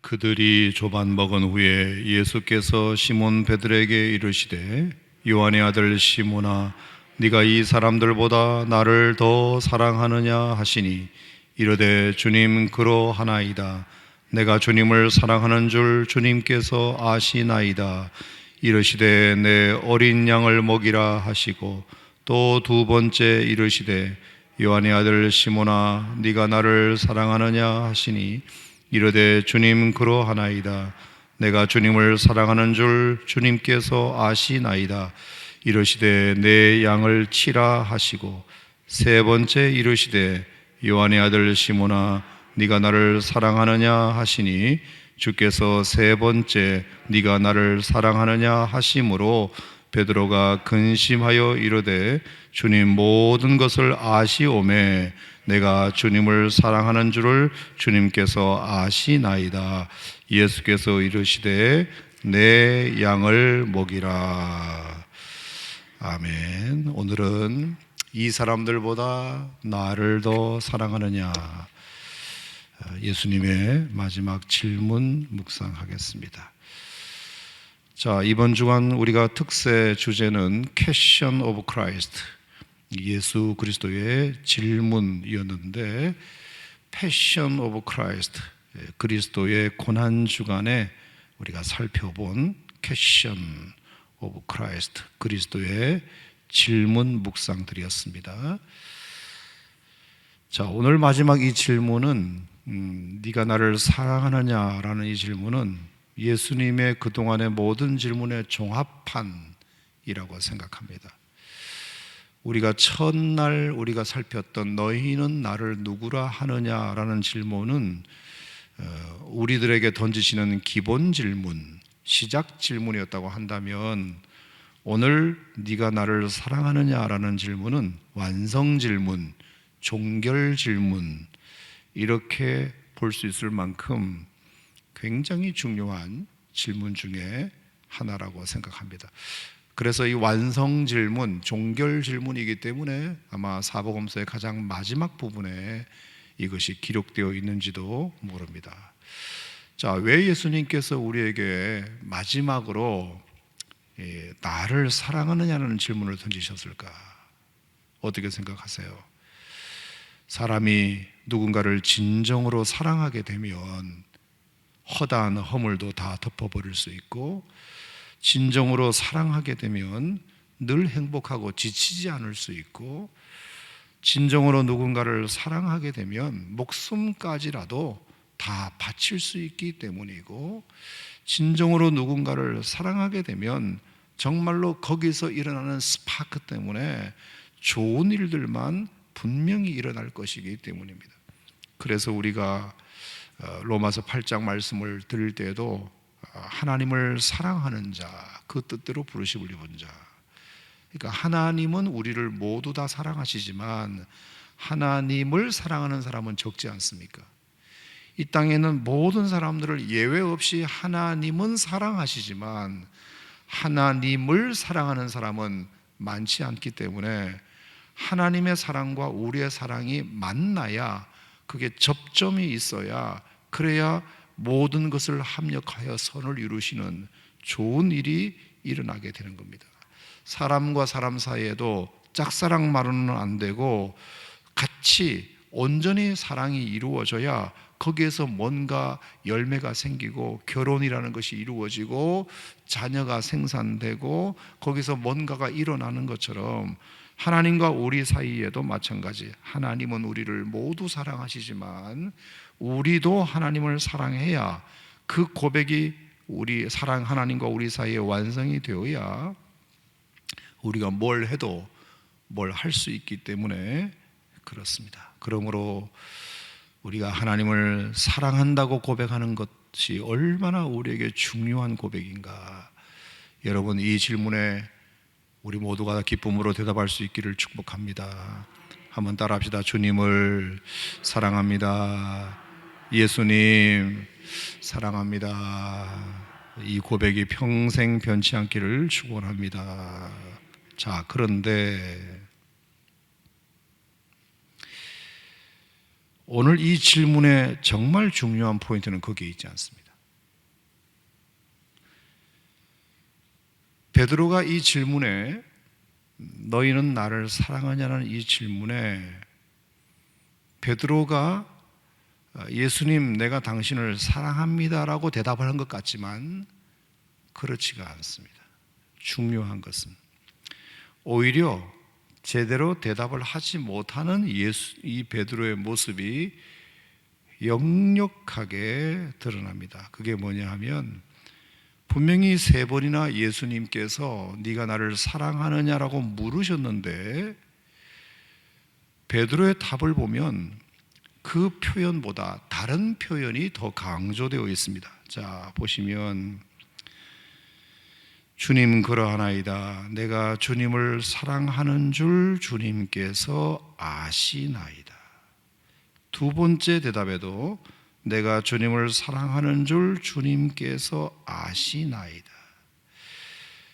그들이 조반 먹은 후에 예수께서 시몬 베드로에게 이르시되 요한의 아들 시몬아 네가 이 사람들보다 나를 더 사랑하느냐 하시니 이르되 주님 그러하나이다. 내가 주님을 사랑하는 줄 주님께서 아시나이다. 이르시되 내 어린 양을 먹이라 하시고 또 두 번째 이르시되 요한의 아들 시몬아 네가 나를 사랑하느냐 하시니 이르되 주님 그러하나이다. 내가 주님을 사랑하는 줄 주님께서 아시나이다. 이르시되 내 양을 치라 하시고 세 번째 이르시되 요한의 아들 시몬아 네가 나를 사랑하느냐 하시니 주께서 세 번째 네가 나를 사랑하느냐 하심으로 베드로가 근심하여 이르되 주님 모든 것을 아시오매 내가 주님을 사랑하는 줄을 주님께서 아시나이다. 예수께서 이르시되 내 양을 먹이라. 아멘. 오늘은 이 사람들보다 나를 더 사랑하느냐, 예수님의 마지막 질문 묵상하겠습니다. 자, 이번 주간 우리가 특세 주제는 Question of Christ, 예수 그리스도의 질문이었는데, Passion of Christ, 그리스도의 고난 주간에 우리가 살펴본 Question of Christ, 그리스도의 질문 묵상들이었습니다. 자, 오늘 마지막 이 질문은 네가 나를 사랑하느냐라는 이 질문은 예수님의 그동안의 모든 질문의 종합판이라고 생각합니다. 우리가 첫날 우리가 살폈던 너희는 나를 누구라 하느냐라는 질문은 우리들에게 던지시는 기본 질문, 시작 질문이었다고 한다면 오늘 네가 나를 사랑하느냐라는 질문은 완성 질문, 종결 질문, 이렇게 볼 수 있을 만큼 굉장히 중요한 질문 중에 하나라고 생각합니다. 그래서 이 완성 질문, 종결 질문이기 때문에 아마 사복음서의 가장 마지막 부분에 이것이 기록되어 있는지도 모릅니다. 자, 왜 예수님께서 우리에게 마지막으로 나를 사랑하느냐는 질문을 던지셨을까? 어떻게 생각하세요? 사람이 누군가를 진정으로 사랑하게 되면 허다한 허물도 다 덮어버릴 수 있고, 진정으로 사랑하게 되면 늘 행복하고 지치지 않을 수 있고, 진정으로 누군가를 사랑하게 되면 목숨까지라도 다 바칠 수 있기 때문이고, 진정으로 누군가를 사랑하게 되면 정말로 거기서 일어나는 스파크 때문에 좋은 일들만 분명히 일어날 것이기 때문입니다. 그래서 우리가 로마서 8장 말씀을 들을 때에도 하나님을 사랑하는 자, 그 뜻대로 부르심을 입은 자, 그러니까 하나님은 우리를 모두 다 사랑하시지만 하나님을 사랑하는 사람은 적지 않습니까? 이 땅에는 모든 사람들을 예외 없이 하나님은 사랑하시지만 하나님을 사랑하는 사람은 많지 않기 때문에 하나님의 사랑과 우리의 사랑이 만나야, 그게 접점이 있어야, 그래야 모든 것을 합력하여 선을 이루시는 좋은 일이 일어나게 되는 겁니다. 사람과 사람 사이에도 짝사랑만으로는 안 되고 같이 온전히 사랑이 이루어져야 거기에서 뭔가 열매가 생기고 결혼이라는 것이 이루어지고 자녀가 생산되고 거기서 뭔가가 일어나는 것처럼 하나님과 우리 사이에도 마찬가지. 하나님은 우리를 모두 사랑하시지만 우리도 하나님을 사랑해야 그 고백이 우리 사랑 하나님과 우리 사이에 완성이 되어야 우리가 뭘 해도 뭘 할 수 있기 때문에 그렇습니다. 그러므로 우리가 하나님을 사랑한다고 고백하는 것이 얼마나 우리에게 중요한 고백인가. 여러분, 이 질문에 우리 모두가 기쁨으로 대답할 수 있기를 축복합니다. 한번 따라합시다. 주님을 사랑합니다. 예수님 사랑합니다. 이 고백이 평생 변치 않기를 축원합니다. 자, 그런데 오늘 이 질문의 정말 중요한 포인트는 거기에 있지 않습니다. 베드로가 이 질문에, 너희는 나를 사랑하냐는 이 질문에 베드로가 예수님, 내가 당신을 사랑합니다라고 대답을 한 것 같지만 그렇지가 않습니다. 중요한 것은 오히려 제대로 대답을 하지 못하는 이 베드로의 모습이 역력하게 드러납니다. 그게 뭐냐 하면, 분명히 3번이나 예수님께서 네가 나를 사랑하느냐라고 물으셨는데 베드로의 답을 보면 그 표현보다 다른 표현이 더 강조되어 있습니다. 자, 보시면 주님 그러하나이다. 내가 주님을 사랑하는 줄 주님께서 아시나이다. 2번째 대답에도 내가 주님을 사랑하는 줄 주님께서 아시나이다.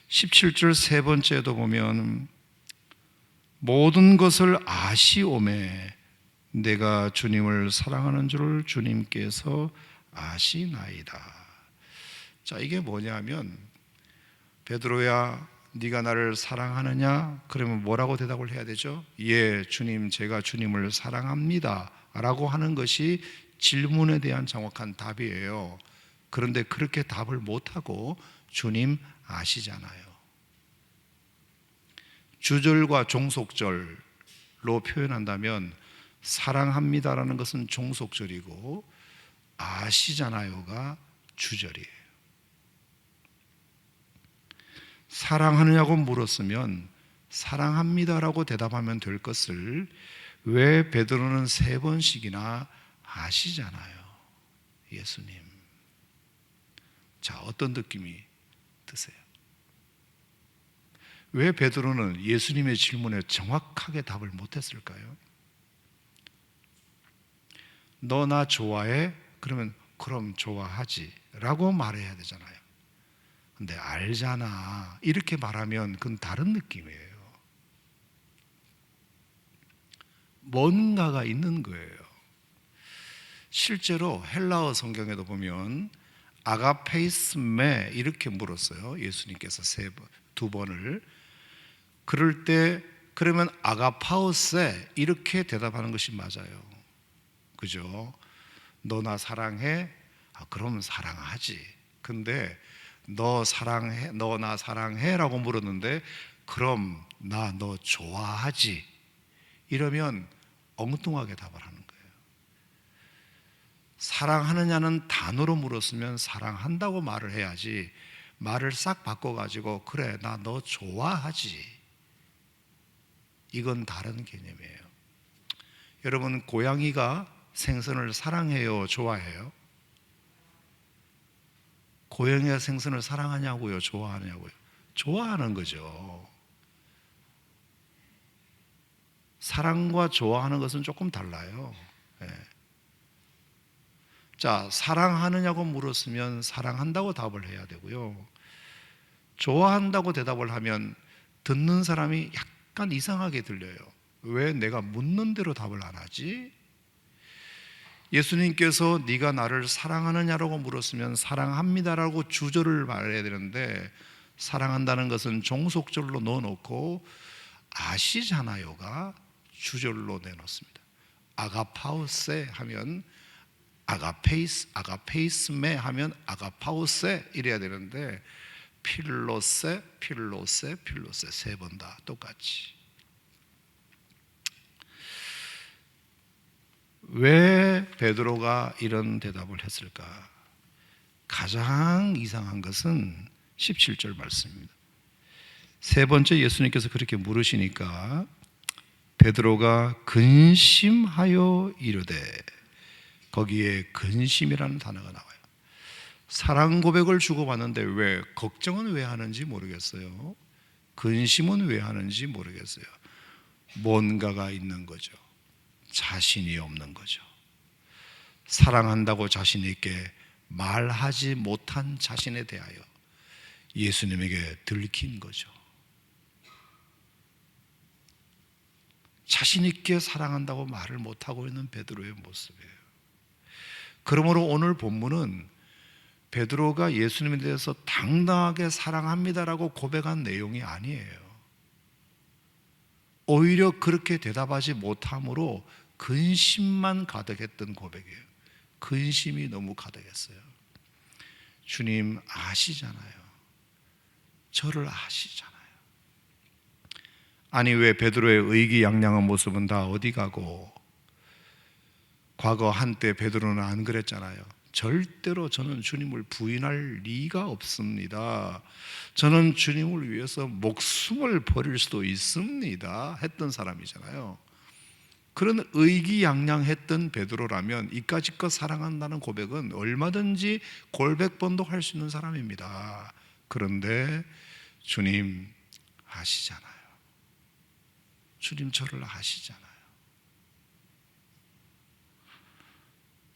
17절 3번째도 보면 모든 것을 아시오매 내가 주님을 사랑하는 줄 주님께서 아시나이다. 자, 이게 뭐냐면, 베드로야, 네가 나를 사랑하느냐? 그러면 뭐라고 대답을 해야 되죠? 예, 주님, 제가 주님을 사랑합니다 라고 하는 것이 질문에 대한 정확한 답이에요. 그런데 그렇게 답을 못하고 주님 아시잖아요. 주절과 종속절로 표현한다면 사랑합니다라는 것은 종속절이고 아시잖아요가 주절이에요. 사랑하느냐고 물었으면 사랑합니다라고 대답하면 될 것을 왜 베드로는 3번씩이나 아시잖아요, 예수님. 자, 어떤 느낌이 드세요? 왜 베드로는 예수님의 질문에 정확하게 답을 못했을까요? 너 나 좋아해? 그러면 그럼 좋아하지 라고 말해야 되잖아요. 근데 알잖아 이렇게 말하면 그건 다른 느낌이에요. 뭔가가 있는 거예요. 실제로 헬라어 성경에도 보면 아가페이스메 이렇게 물었어요. 예수님께서 2번을. 그럴 때 그러면 아가파우세 이렇게 대답하는 것이 맞아요. 그죠? 너 나 사랑해? 그럼 사랑하지. 근데 너 사랑해? 너 나 사랑해? 라고 물었는데 그럼 나 너 좋아하지? 이러면 엉뚱하게 답을 하는 거예요. 사랑하느냐는 단어로 물었으면 사랑한다고 말을 해야지, 말을 싹 바꿔가지고 그래 나 너 좋아하지, 이건 다른 개념이에요. 여러분, 고양이가 생선을 사랑해요, 좋아해요? 고양이가 생선을 사랑하냐고요, 좋아하냐고요? 좋아하는 거죠. 사랑과 좋아하는 것은 조금 달라요. 네. 자, 사랑하느냐고 물었으면 사랑한다고 답을 해야 되고요, 좋아한다고 대답을 하면 듣는 사람이 약간 이상하게 들려요. 왜 내가 묻는 대로 답을 안 하지? 예수님께서 네가 나를 사랑하느냐라고 물었으면 사랑합니다라고 주절을 말해야 되는데 사랑한다는 것은 종속절로 넣어놓고 아시잖아요가 주절로 내놓습니다. 아가파우세 하면 아가페이스메 하면 아가파우세 이래야 되는데 필로세 3번 다 똑같이. 왜 베드로가 이런 대답을 했을까? 가장 이상한 것은 17절 말씀입니다. 3번째 예수님께서 그렇게 물으시니까 베드로가 근심하여 이르되, 거기에 근심이라는 단어가 나와요. 사랑 고백을 주고받는데 왜 걱정은 왜 하는지 모르겠어요. 근심은 왜 하는지 모르겠어요. 뭔가가 있는 거죠. 자신이 없는 거죠. 사랑한다고 자신 있게 말하지 못한 자신에 대하여 예수님에게 들킨 거죠. 자신 있게 사랑한다고 말을 못하고 있는 베드로의 모습이에요. 그러므로 오늘 본문은 베드로가 예수님에 대해서 당당하게 사랑합니다라고 고백한 내용이 아니에요. 오히려 그렇게 대답하지 못함으로 근심만 가득했던 고백이에요. 근심이 너무 가득했어요. 주님 아시잖아요. 저를 아시잖아요. 아니 왜 베드로의 의기양양한 모습은 다 어디 가고, 과거 한때 베드로는 안 그랬잖아요. 절대로 저는 주님을 부인할 리가 없습니다. 저는 주님을 위해서 목숨을 버릴 수도 있습니다 했던 사람이잖아요. 그런 의기양양했던 베드로라면 이까짓것 사랑한다는 고백은 얼마든지 골백번도 할 수 있는 사람입니다. 그런데 주님 아시잖아요. 주님 저를 아시잖아요.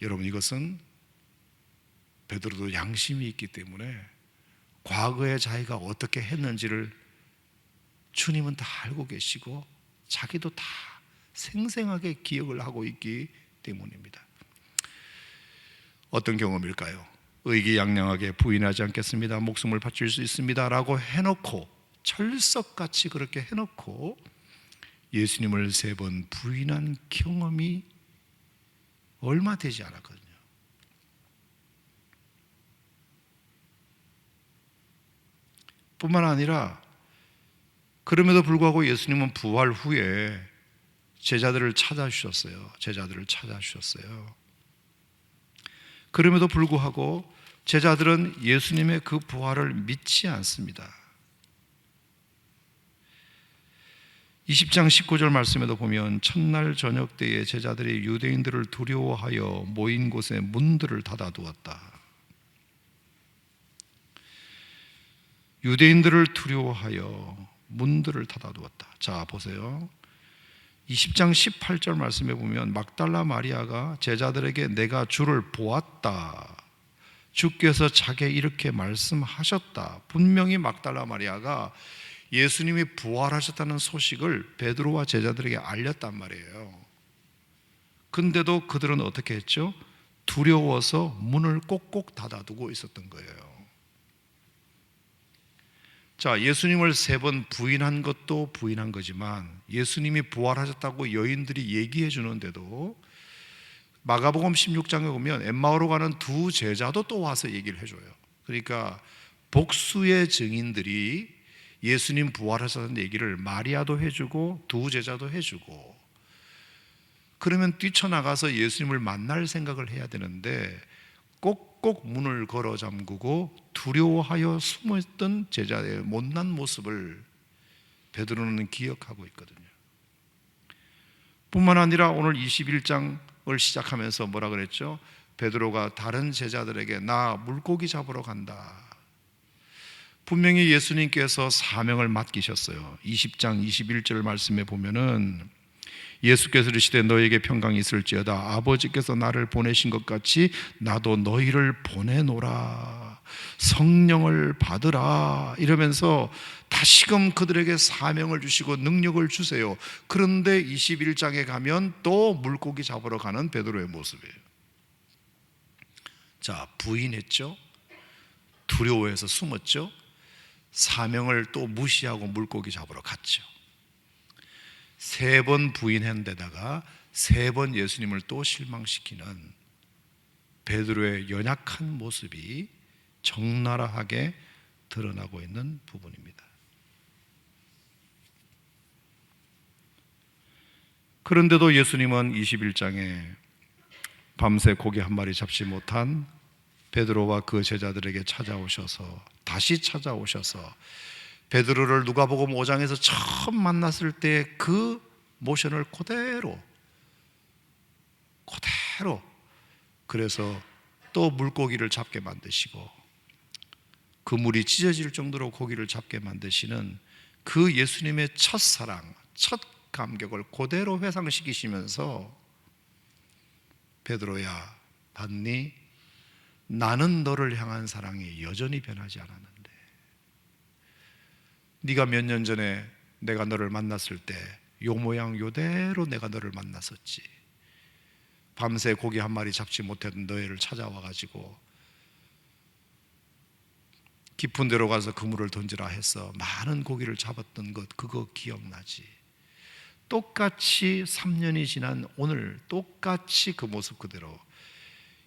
여러분, 이것은 베드로도 양심이 있기 때문에 과거에 자기가 어떻게 했는지를 주님은 다 알고 계시고 자기도 다 생생하게 기억을 하고 있기 때문입니다. 어떤 경험일까요? 의기양양하게 부인하지 않겠습니다, 목숨을 바칠 수 있습니다 라고 해놓고, 철석같이 그렇게 해놓고 예수님을 3번 부인한 경험이 얼마 되지 않았거든요. 뿐만 아니라 그럼에도 불구하고 예수님은 부활 후에 제자들을 찾아주셨어요. 그럼에도 불구하고 제자들은 예수님의 그 부활을 믿지 않습니다. 20장 19절 말씀에도 보면 첫날 저녁 때에 제자들이 유대인들을 두려워하여 모인 곳에 문들을 닫아두었다. 유대인들을 두려워하여 문들을 닫아두었다. 자, 보세요. 20장 18절 말씀에 보면 막달라 마리아가 제자들에게 내가 주를 보았다, 주께서 자기에게 이렇게 말씀하셨다. 분명히 막달라 마리아가 예수님이 부활하셨다는 소식을 베드로와 제자들에게 알렸단 말이에요. 근데도 그들은 어떻게 했죠? 두려워서 문을 꼭꼭 닫아두고 있었던 거예요. 자, 예수님을 3번 부인한 것도 부인한 거지만 예수님이 부활하셨다고 여인들이 얘기해 주는데도 마가복음 16장에 보면 엠마오로 가는 2 제자도 또 와서 얘기를 해줘요. 그러니까 복수의 증인들이 예수님 부활하셨다는 얘기를 마리아도 해주고 2 제자도 해주고, 그러면 뛰쳐나가서 예수님을 만날 생각을 해야 되는데 꼭꼭 문을 걸어 잠그고 두려워하여 숨었던 제자의 못난 모습을 베드로는 기억하고 있거든요. 뿐만 아니라 오늘 21장을 시작하면서 뭐라 그랬죠? 베드로가 다른 제자들에게 나 물고기 잡으러 간다. 분명히 예수님께서 사명을 맡기셨어요. 20장 21절 말씀에 보면은 예수께서 이르시되 너에게 평강이 있을지어다, 아버지께서 나를 보내신 것 같이 나도 너희를 보내노라, 성령을 받으라 이러면서 다시금 그들에게 사명을 주시고 능력을 주세요. 그런데 21장에 가면 또 물고기 잡으러 가는 베드로의 모습이에요. 자, 부인했죠. 두려워해서 숨었죠. 사명을 또 무시하고 물고기 잡으러 갔죠. 3번 부인한 데다가 3번 예수님을 또 실망시키는 베드로의 연약한 모습이 적나라하게 드러나고 있는 부분입니다. 그런데도 예수님은 21장에 밤새 고기 한 마리 잡지 못한 베드로와 그 제자들에게 다시 찾아오셔서 베드로를 누가복음 5장에서 처음 만났을 때 그 모션을 그대로 그래서 또 물고기를 잡게 만드시고 그 물이 찢어질 정도로 고기를 잡게 만드시는 그 예수님의 첫사랑, 첫 감격을 그대로 회상시키시면서 베드로야 봤니? 나는 너를 향한 사랑이 여전히 변하지 않았는데, 네가 몇 년 전에 내가 너를 만났을 때 요 모양 요대로 내가 너를 만났었지. 밤새 고기 한 마리 잡지 못했던 너희를 찾아와가지고 깊은 데로 가서 그물을 던지라 해서 많은 고기를 잡았던 것, 그거 기억나지? 똑같이 3년이 지난 오늘 똑같이 그 모습 그대로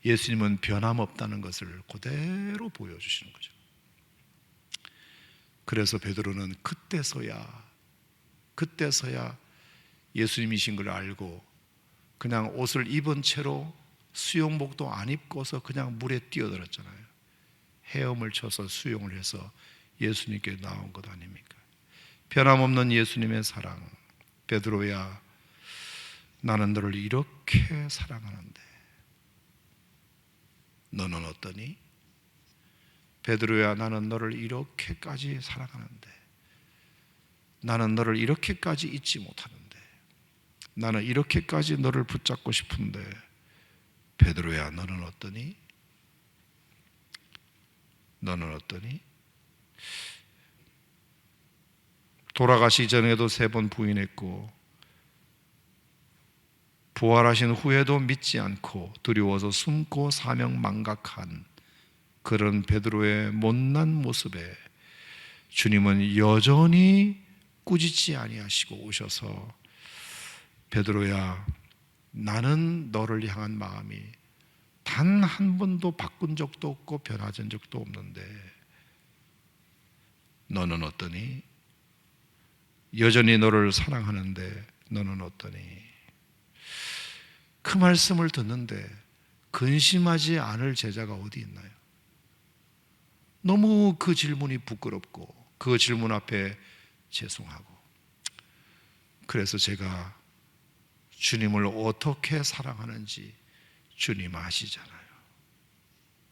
예수님은 변함없다는 것을 그대로 보여주시는 거죠. 그래서 베드로는 그때서야 예수님이신 걸 알고 그냥 옷을 입은 채로 수영복도 안 입고서 그냥 물에 뛰어들었잖아요. 헤엄을 쳐서 수영을 해서 예수님께 나온 것 아닙니까? 변함없는 예수님의 사랑. 베드로야, 나는 너를 이렇게 사랑하는데 너는 어떠니? 베드로야, 나는 너를 이렇게까지 사랑하는데, 나는 너를 이렇게까지 잊지 못하는데, 나는 이렇게까지 너를 붙잡고 싶은데, 베드로야, 너는 어떠니? 너는 어떠니? 돌아가시 전에도 3번 부인했고 부활하신 후에도 믿지 않고 두려워서 숨고 사명망각한 그런 베드로의 못난 모습에 주님은 여전히 꾸짖지 아니하시고 오셔서 베드로야, 나는 너를 향한 마음이 단 한 번도 바꾼 적도 없고 변화된 적도 없는데 너는 어떠니? 여전히 너를 사랑하는데 너는 어떠니? 그 말씀을 듣는데 근심하지 않을 제자가 어디 있나요? 너무 그 질문이 부끄럽고 그 질문 앞에 죄송하고, 그래서 제가 주님을 어떻게 사랑하는지 주님 아시잖아요.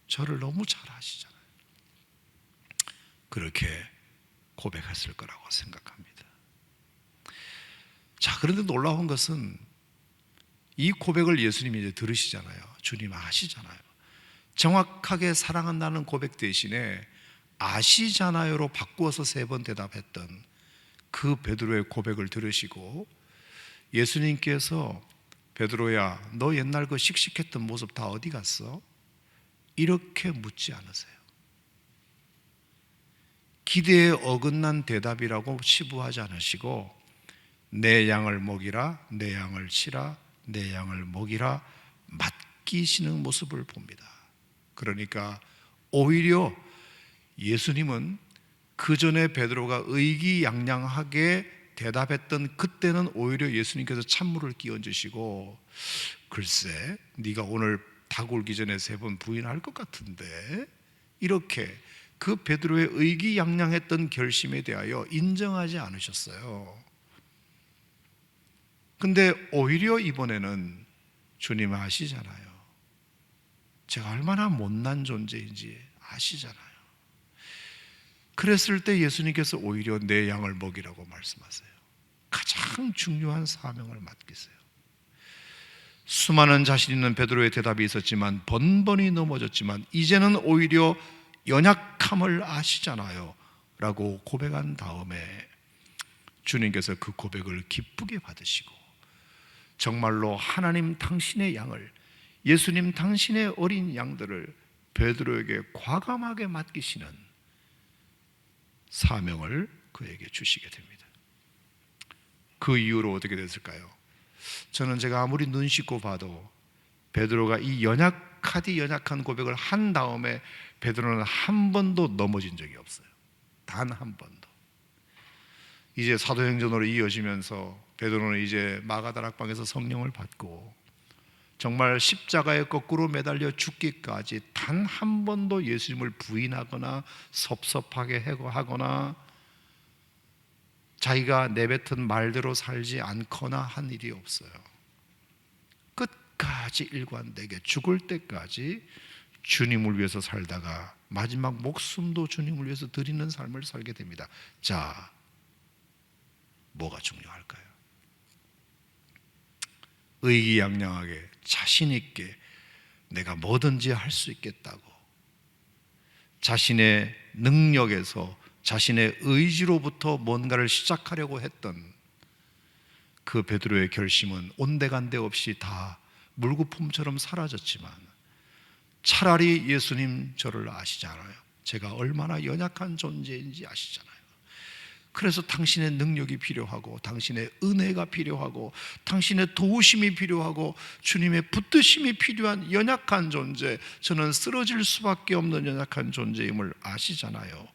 저를 너무 잘 아시잖아요. 그렇게 고백했을 거라고 생각합니다. 자, 그런데 놀라운 것은 이 고백을 예수님이 이제 들으시잖아요. 주님 아시잖아요. 정확하게 사랑한다는 고백 대신에 아시잖아요로 바꾸어서 3번 대답했던 그 베드로의 고백을 들으시고 예수님께서 베드로야, 너 옛날 그 씩씩했던 모습 다 어디 갔어? 이렇게 묻지 않으세요. 기대에 어긋난 대답이라고 치부하지 않으시고 내 양을 먹이라, 내 양을 치라, 내 양을 먹이라 맡기시는 모습을 봅니다. 그러니까 오히려 예수님은 그 전에 베드로가 의기양양하게 대답했던 그때는 오히려 예수님께서 찬물을 끼얹으시고 글쎄 네가 오늘 닭 울기 전에 3번 부인할 것 같은데, 이렇게 그 베드로의 의기양양했던 결심에 대하여 인정하지 않으셨어요. 근데 오히려 이번에는 주님 아시잖아요. 제가 얼마나 못난 존재인지 아시잖아요. 그랬을 때 예수님께서 오히려 내 양을 먹이라고 말씀하세요. 가장 중요한 사명을 맡기세요. 수많은 자신 있는 베드로의 대답이 있었지만 번번이 넘어졌지만 이제는 오히려 연약함을 아시잖아요 라고 고백한 다음에 주님께서 그 고백을 기쁘게 받으시고 정말로 하나님 당신의 양을, 예수님 당신의 어린 양들을 베드로에게 과감하게 맡기시는 사명을 그에게 주시게 됩니다. 그 이후로 어떻게 됐을까요? 저는 제가 아무리 눈 씻고 봐도 베드로가 이 연약한 고백을 한 다음에 베드로는 한 번도 넘어진 적이 없어요. 단 한 번도. 이제 사도행전으로 이어지면서 베드로는 이제 마가다락방에서 성령을 받고 정말 십자가에 거꾸로 매달려 죽기까지 단 한 번도 예수님을 부인하거나 섭섭하게 하거나 자기가 내뱉은 말대로 살지 않거나 한 일이 없어요. 끝까지 일관되게 죽을 때까지 주님을 위해서 살다가 마지막 목숨도 주님을 위해서 드리는 삶을 살게 됩니다. 자, 뭐가 중요할까요? 의기양양하게 자신 있게 내가 뭐든지 할 수 있겠다고 자신의 능력에서 자신의 의지로부터 뭔가를 시작하려고 했던 그 베드로의 결심은 온데간데 없이 다 물거품처럼 사라졌지만 차라리 예수님 저를 아시잖아요. 제가 얼마나 연약한 존재인지 아시잖아요. 그래서 당신의 능력이 필요하고 당신의 은혜가 필요하고 당신의 도우심이 필요하고 주님의 붙드심이 필요한 연약한 존재, 저는 쓰러질 수밖에 없는 연약한 존재임을 아시잖아요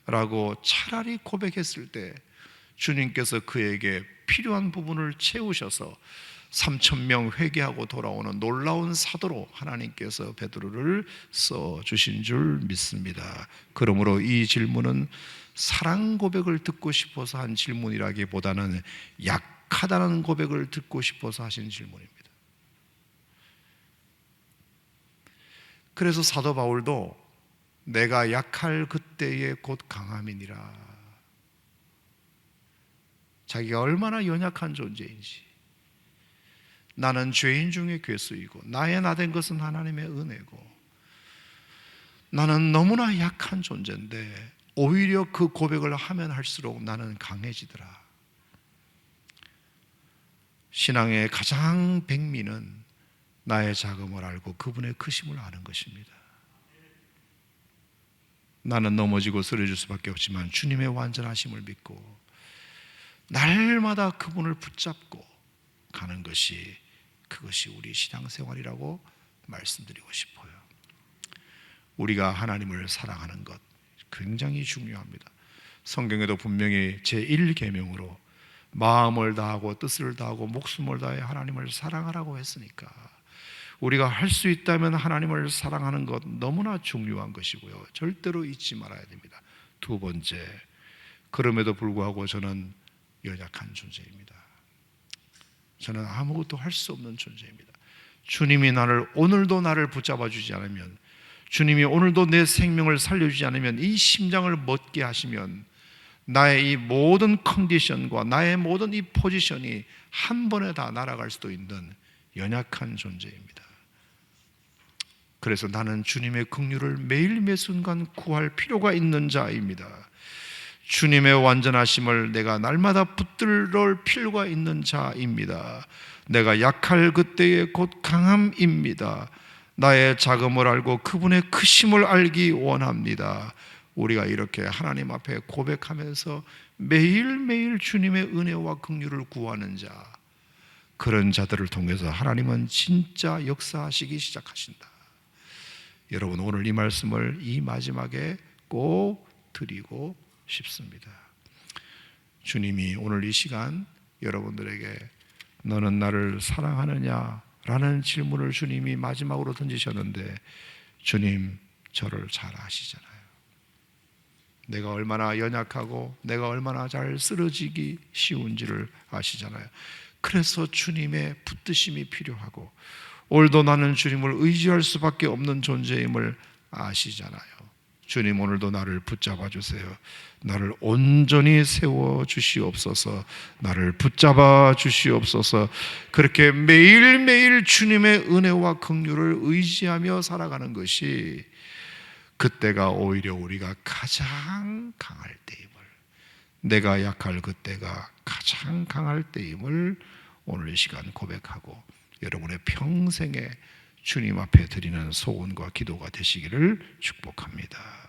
라고 차라리 고백했을 때 주님께서 그에게 필요한 부분을 채우셔서 3,000명 회개하고 돌아오는 놀라운 사도로 하나님께서 베드로를 써주신 줄 믿습니다. 그러므로 이 질문은 사랑 고백을 듣고 싶어서 한 질문이라기보다는 약하다는 고백을 듣고 싶어서 하신 질문입니다. 그래서 사도 바울도 내가 약할 그때에 곧 강함이니라, 자기가 얼마나 연약한 존재인지, 나는 죄인 중에 괴수이고 나의 나된 것은 하나님의 은혜고 나는 너무나 약한 존재인데 오히려 그 고백을 하면 할수록 나는 강해지더라. 신앙의 가장 백미는 나의 작음을 알고 그분의 크심을 아는 것입니다. 나는 넘어지고 쓰러질 수밖에 없지만 주님의 완전하심을 믿고 날마다 그분을 붙잡고 가는 것이, 그것이 우리 신앙생활이라고 말씀드리고 싶어요. 우리가 하나님을 사랑하는 것 굉장히 중요합니다. 성경에도 분명히 제1계명으로 마음을 다하고 뜻을 다하고 목숨을 다해 하나님을 사랑하라고 했으니까 우리가 할 수 있다면 하나님을 사랑하는 것 너무나 중요한 것이고요, 절대로 잊지 말아야 됩니다. 두 번째, 그럼에도 불구하고 저는 연약한 존재입니다. 저는 아무것도 할 수 없는 존재입니다. 주님이 오늘도 나를 붙잡아 주지 않으면, 주님이 오늘도 내 생명을 살려주지 않으면, 이 심장을 멎게 하시면 나의 이 모든 컨디션과 나의 모든 이 포지션이 한 번에 다 날아갈 수도 있는 연약한 존재입니다. 그래서 나는 주님의 긍휼을 매일 매 순간 구할 필요가 있는 자입니다. 주님의 완전하심을 내가 날마다 붙들 필요가 있는 자입니다. 내가 약할 그때에 곧 강함입니다. 나의 작음을 알고 그분의 크심을 알기 원합니다. 우리가 이렇게 하나님 앞에 고백하면서 매일매일 주님의 은혜와 긍휼을 구하는 자, 그런 자들을 통해서 하나님은 진짜 역사하시기 시작하신다. 여러분, 오늘 이 말씀을 이 마지막에 꼭 드리고 싶습니다. 주님이 오늘 이 시간 여러분들에게 너는 나를 사랑하느냐? 라는 질문을 주님이 마지막으로 던지셨는데, 주님 저를 잘 아시잖아요. 내가 얼마나 연약하고 내가 얼마나 잘 쓰러지기 쉬운지를 아시잖아요. 그래서 주님의 붙드심이 필요하고 오늘도 나는 주님을 의지할 수밖에 없는 존재임을 아시잖아요. 주님, 오늘도 나를 붙잡아 주세요. 나를 온전히 세워 주시옵소서. 나를 붙잡아 주시옵소서. 그렇게 매일매일 주님의 은혜와 긍휼을 의지하며 살아가는 것이, 그때가 오히려 우리가 가장 강할 때임을, 내가 약할 그때가 가장 강할 때임을 오늘 이 시간 고백하고 여러분의 평생에 주님 앞에 드리는 소원과 기도가 되시기를 축복합니다.